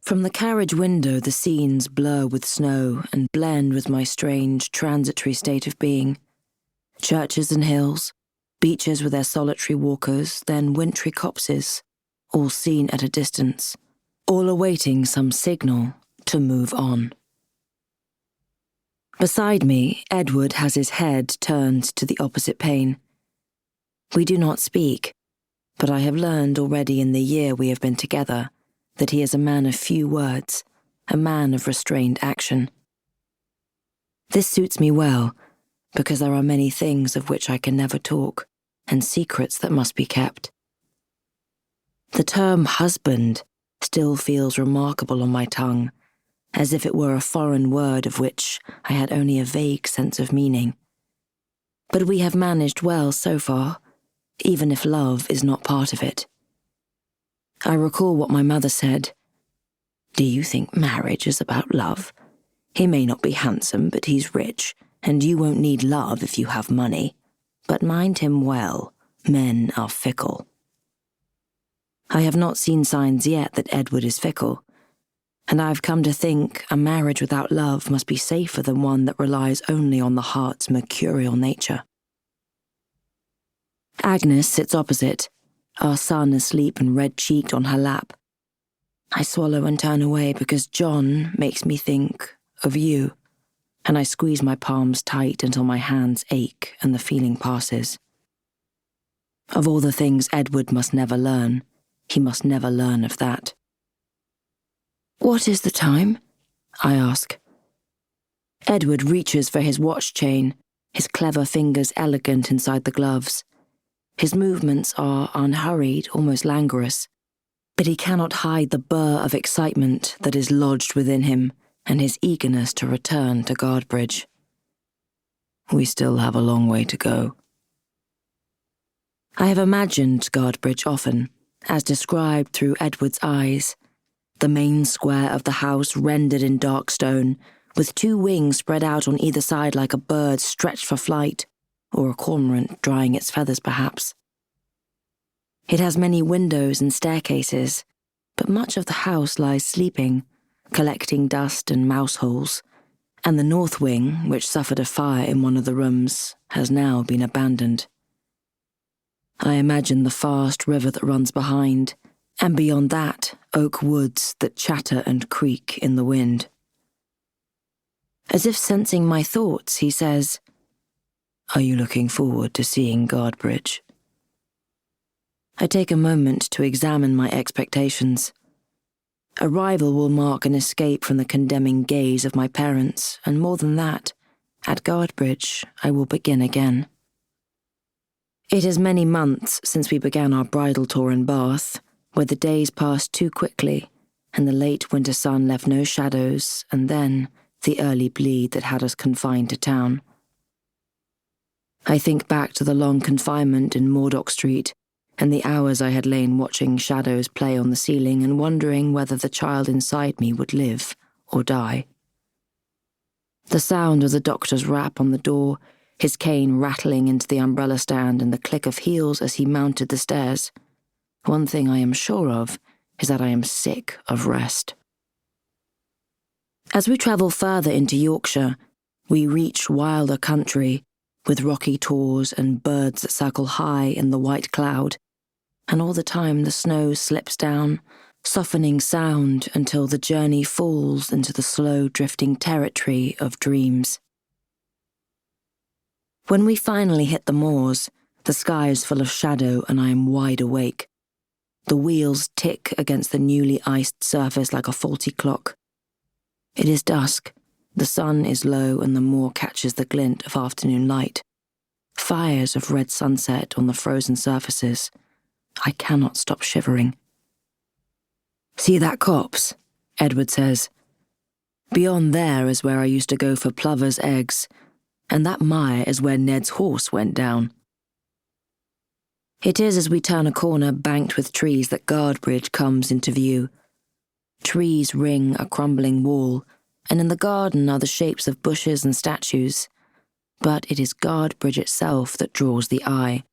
From the carriage window, the scenes blur with snow and blend with my strange, transitory state of being. Churches and hills, beaches with their solitary walkers, then wintry copses, all seen at a distance, all awaiting some signal to move on. Beside me, Edward has his head turned to the opposite pane. We do not speak, but I have learned already in the year we have been together that he is a man of few words, a man of restrained action. This suits me well, because there are many things of which I can never talk, and secrets that must be kept. The term husband still feels remarkable on my tongue, as if it were a foreign word of which I had only a vague sense of meaning. But we have managed well so far, even if love is not part of it. I recall what my mother said. "Do you think marriage is about love? He may not be handsome, but he's rich, and you won't need love if you have money. But mind him well, men are fickle." I have not seen signs yet that Edward is fickle, and I've come to think a marriage without love must be safer than one that relies only on the heart's mercurial nature. Agnes sits opposite, our son asleep and red-cheeked on her lap. I swallow and turn away because John makes me think of you, and I squeeze my palms tight until my hands ache and the feeling passes. Of all the things Edward must never learn, he must never learn of that. "What is the time?" I ask. Edward reaches for his watch chain, his clever fingers elegant inside the gloves. His movements are unhurried, almost languorous, but he cannot hide the burr of excitement that is lodged within him and his eagerness to return to Guardbridge. We still have a long way to go. I have imagined Guardbridge often, as described through Edward's eyes, the main square of the house rendered in dark stone, with two wings spread out on either side like a bird stretched for flight, or a cormorant drying its feathers perhaps. It has many windows and staircases, but much of the house lies sleeping, collecting dust and mouse holes, and the north wing, which suffered a fire in one of the rooms, has now been abandoned. I imagine the fast river that runs behind, and beyond that, oak woods that chatter and creak in the wind. As if sensing my thoughts, he says, "Are you looking forward to seeing Guardbridge?" I take a moment to examine my expectations. Arrival will mark an escape from the condemning gaze of my parents, and more than that, at Guardbridge I will begin again. It is many months since we began our bridal tour in Bath, where the days passed too quickly, and the late winter sun left no shadows, and then the early bleed that had us confined to town. I think back to the long confinement in Moordock Street, and the hours I had lain watching shadows play on the ceiling and wondering whether the child inside me would live or die. The sound of the doctor's rap on the door, his cane rattling into the umbrella stand, and the click of heels as he mounted the stairs. One thing I am sure of is that I am sick of rest. As we travel further into Yorkshire, we reach wilder country, with rocky tors and birds that circle high in the white cloud, and all the time the snow slips down, softening sound until the journey falls into the slow drifting territory of dreams. When we finally hit the moors, the sky is full of shadow and I am wide awake. The wheels tick against the newly iced surface like a faulty clock. It is dusk. The sun is low and the moor catches the glint of afternoon light. Fires of red sunset on the frozen surfaces. I cannot stop shivering. "See that copse?" Edward says. "Beyond there is where I used to go for plovers' eggs, and that mire is where Ned's horse went down." It is as we turn a corner banked with trees that Guardbridge comes into view. Trees ring a crumbling wall, and in the garden are the shapes of bushes and statues. But it is Guardbridge itself that draws the eye.